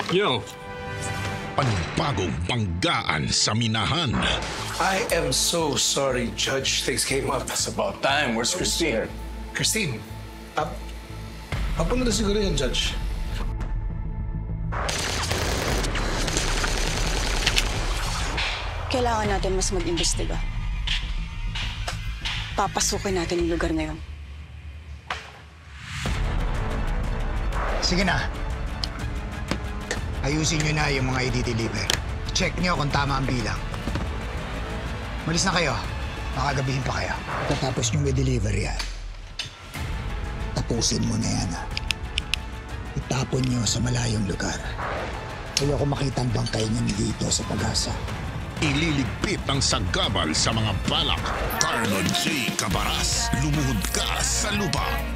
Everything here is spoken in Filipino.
Yo, Panibagong banggaan sa minahan. I am so sorry, Judge. Things came up. It's about time. Where's Christine? Christine, papunta na siguro yan, Judge. Kailangan natin mas mag-imbestiga. Papasukin natin yung lugar na yun. Sige na. Ayusin nyo na yung mga i-deliver. Check nyo kung tama ang bilang. Malis na kayo. Makagabihin pa kayo. Tapos nyo i-deliver yan. Tapusin mo na yan, ha. Itapon nyo sa malayong lugar. Ayoko makita ang bangkay niyan dito sa Pag-asa. Ililigpit ang sagabal sa mga balak. Carlo J. Cabaras, lumuhod ka sa lupa.